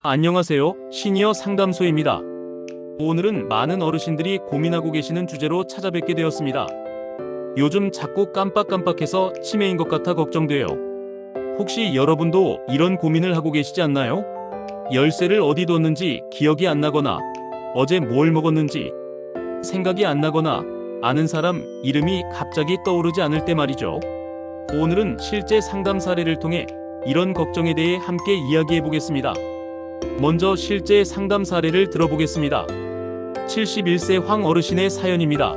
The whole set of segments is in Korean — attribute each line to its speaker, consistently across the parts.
Speaker 1: 안녕하세요. 시니어 상담소입니다. 오늘은 많은 어르신들이 고민하고 계시는 주제로 찾아뵙게 되었습니다. 요즘 자꾸 깜빡깜빡해서 치매인 것 같아 걱정돼요. 혹시 여러분도 이런 고민을 하고 계시지 않나요? 열쇠를 어디 뒀는지 기억이 안 나거나 어제 뭘 먹었는지 생각이 안 나거나 아는 사람 이름이 갑자기 떠오르지 않을 때 말이죠. 오늘은 실제 상담 사례를 통해 이런 걱정에 대해 함께 이야기해 보겠습니다. 먼저 실제 상담 사례를 들어보겠습니다. 71세 황 어르신의 사연입니다.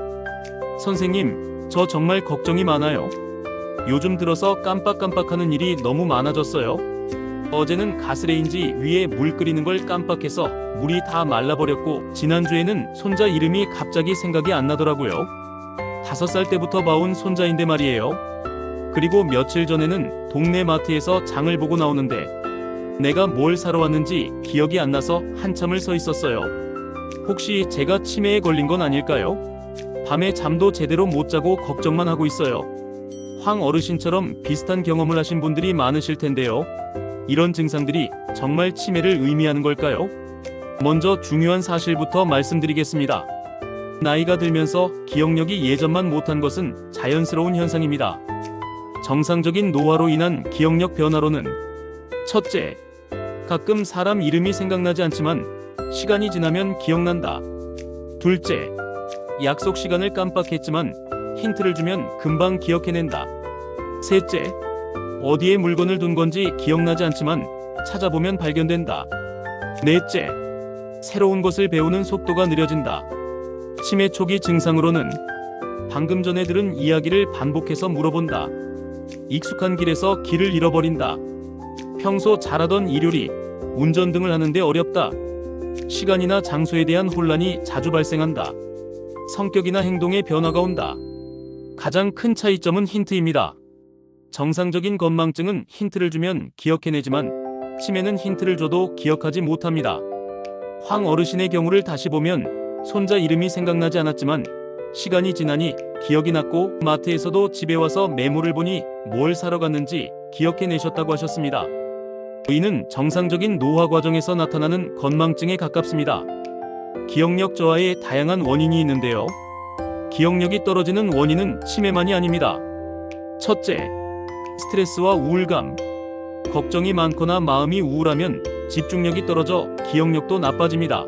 Speaker 1: 선생님, 저 정말 걱정이 많아요. 요즘 들어서 깜빡깜빡하는 일이 너무 많아졌어요. 어제는 가스레인지 위에 물 끓이는 걸 깜빡해서 물이 다 말라버렸고, 지난주에는 손자 이름이 갑자기 생각이 안 나더라고요. 5살 때부터 봐온 손자인데 말이에요. 그리고 며칠 전에는 동네 마트에서 장을 보고 나오는데 내가 뭘 사러 왔는지 기억이 안 나서 한참을 서 있었어요. 혹시 제가 치매에 걸린 건 아닐까요? 밤에 잠도 제대로 못 자고 걱정만 하고 있어요. 황 어르신처럼 비슷한 경험을 하신 분들이 많으실 텐데요. 이런 증상들이 정말 치매를 의미하는 걸까요? 먼저 중요한 사실부터 말씀드리겠습니다. 나이가 들면서 기억력이 예전만 못한 것은 자연스러운 현상입니다. 정상적인 노화로 인한 기억력 변화로는 첫째, 가끔 사람 이름이 생각나지 않지만 시간이 지나면 기억난다. 둘째, 약속 시간을 깜빡했지만 힌트를 주면 금방 기억해낸다. 셋째, 어디에 물건을 둔 건지 기억나지 않지만 찾아보면 발견된다. 넷째, 새로운 것을 배우는 속도가 느려진다. 치매 초기 증상으로는 방금 전에 들은 이야기를 반복해서 물어본다. 익숙한 길에서 길을 잃어버린다. 평소 잘하던 일요리, 운전 등을 하는데 어렵다. 시간이나 장소에 대한 혼란이 자주 발생한다. 성격이나 행동에 변화가 온다. 가장 큰 차이점은 힌트입니다. 정상적인 건망증은 힌트를 주면 기억해내지만 치매는 힌트를 줘도 기억하지 못합니다. 황 어르신의 경우를 다시 보면 손자 이름이 생각나지 않았지만 시간이 지나니 기억이 났고 마트에서도 집에 와서 메모를 보니 뭘 사러 갔는지 기억해내셨다고 하셨습니다. 이는 정상적인 노화 과정에서 나타나는 건망증에 가깝습니다. 기억력 저하에 다양한 원인이 있는데요. 기억력이 떨어지는 원인은 치매만이 아닙니다. 첫째, 스트레스와 우울감. 걱정이 많거나 마음이 우울하면 집중력이 떨어져 기억력도 나빠집니다.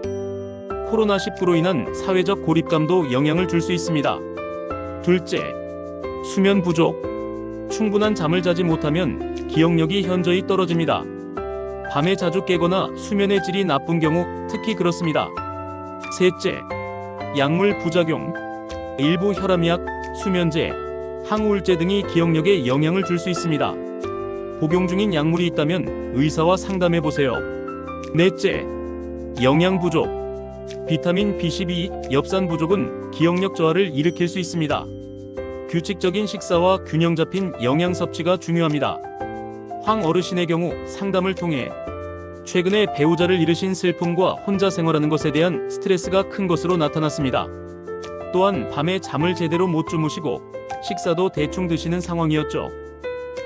Speaker 1: 코로나19로 인한 사회적 고립감도 영향을 줄 수 있습니다. 둘째, 수면 부족. 충분한 잠을 자지 못하면 기억력이 현저히 떨어집니다. 밤에 자주 깨거나 수면의 질이 나쁜 경우 특히 그렇습니다. 셋째, 약물 부작용. 일부 혈압약, 수면제, 항우울제 등이 기억력에 영향을 줄 수 있습니다. 복용 중인 약물이 있다면 의사와 상담해 보세요. 넷째, 영양 부족. 비타민 B12, 엽산 부족은 기억력 저하를 일으킬 수 있습니다. 규칙적인 식사와 균형 잡힌 영양 섭취가 중요합니다. 황 어르신의 경우 상담을 통해 최근에 배우자를 잃으신 슬픔과 혼자 생활하는 것에 대한 스트레스가 큰 것으로 나타났습니다. 또한 밤에 잠을 제대로 못 주무시고 식사도 대충 드시는 상황이었죠.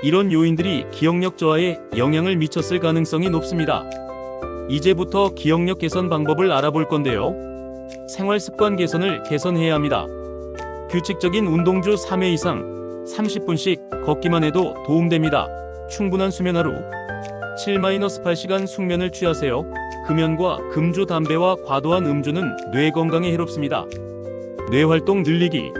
Speaker 1: 이런 요인들이 기억력 저하에 영향을 미쳤을 가능성이 높습니다. 이제부터 기억력 개선 방법을 알아볼 건데요. 생활 습관 개선을 개선해야 합니다. 규칙적인 운동주 3회 이상 30분씩 걷기만 해도 도움됩니다. 충분한 수면 하루 7-8시간 숙면을 취하세요. 금연과 금주 담배와 과도한 음주는 뇌 건강에 해롭습니다. 뇌활동 늘리기,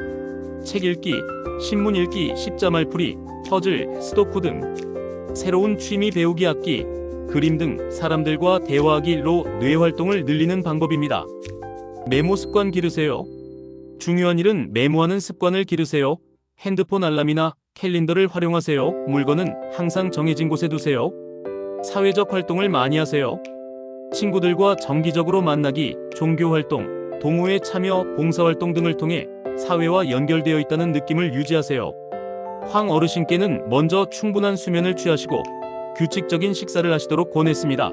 Speaker 1: 책 읽기, 신문 읽기, 십자말풀이, 퍼즐, 스토쿠 등 새로운 취미 배우기 악기, 그림 등 사람들과 대화하기로 뇌활동을 늘리는 방법입니다. 메모 습관 기르세요. 중요한 일은 메모하는 습관을 기르세요. 핸드폰 알람이나 캘린더를 활용하세요. 물건은 항상 정해진 곳에 두세요. 사회적 활동을 많이 하세요. 친구들과 정기적으로 만나기, 종교활동, 동호회 참여, 봉사활동 등을 통해 사회와 연결되어 있다는 느낌을 유지하세요. 황 어르신께는 먼저 충분한 수면을 취하시고 규칙적인 식사를 하시도록 권했습니다.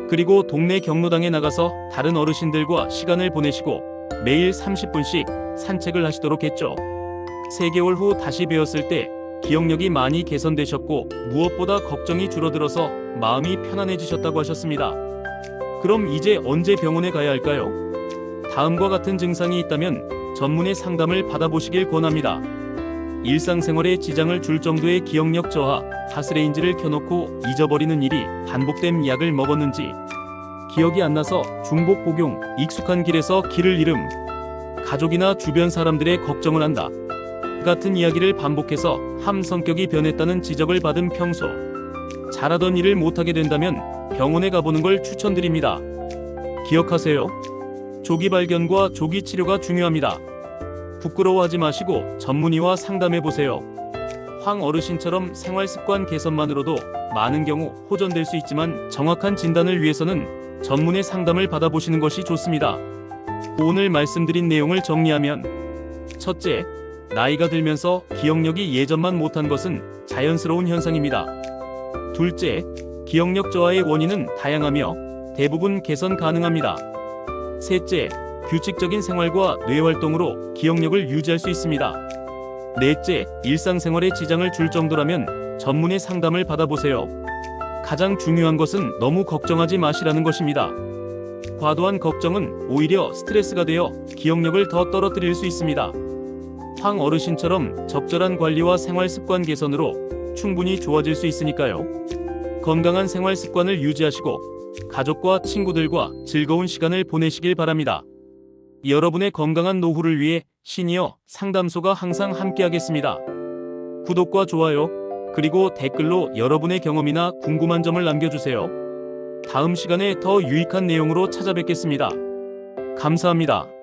Speaker 1: 그리고 동네 경로당에 나가서 다른 어르신들과 시간을 보내시고 매일 30분씩 산책을 하시도록 했죠. 3개월 후 다시 뵈었을 때 기억력이 많이 개선되셨고 무엇보다 걱정이 줄어들어서 마음이 편안해지셨다고 하셨습니다. 그럼 이제 언제 병원에 가야 할까요? 다음과 같은 증상이 있다면 전문의 상담을 받아보시길 권합니다. 일상생활에 지장을 줄 정도의 기억력 저하, 가스레인지를 켜놓고 잊어버리는 일이 반복된 약을 먹었는지, 기억이 안 나서 중복 복용, 익숙한 길에서 길을 잃음, 가족이나 주변 사람들의 걱정을 한다 같은 이야기를 반복해서 함 성격이 변했다는 지적을 받은 평소, 잘하던 일을 못하게 된다면 병원에 가보는 걸 추천드립니다. 기억하세요. 조기 발견과 조기 치료가 중요합니다. 부끄러워하지 마시고 전문의와 상담해보세요. 황 어르신처럼 생활습관 개선만으로도 많은 경우 호전될 수 있지만 정확한 진단을 위해서는 전문의 상담을 받아보시는 것이 좋습니다. 오늘 말씀드린 내용을 정리하면, 첫째, 나이가 들면서 기억력이 예전만 못한 것은 자연스러운 현상입니다. 둘째, 기억력 저하의 원인은 다양하며 대부분 개선 가능합니다. 셋째, 규칙적인 생활과 뇌활동으로 기억력을 유지할 수 있습니다. 넷째, 일상생활에 지장을 줄 정도라면 전문의 상담을 받아보세요. 가장 중요한 것은 너무 걱정하지 마시라는 것입니다. 과도한 걱정은 오히려 스트레스가 되어 기억력을 더 떨어뜨릴 수 있습니다. 황 어르신처럼 적절한 관리와 생활습관 개선으로 충분히 좋아질 수 있으니까요. 건강한 생활습관을 유지하시고 가족과 친구들과 즐거운 시간을 보내시길 바랍니다. 여러분의 건강한 노후를 위해 시니어 상담소가 항상 함께하겠습니다. 구독과 좋아요, 그리고 댓글로 여러분의 경험이나 궁금한 점을 남겨주세요. 다음 시간에 더 유익한 내용으로 찾아뵙겠습니다. 감사합니다.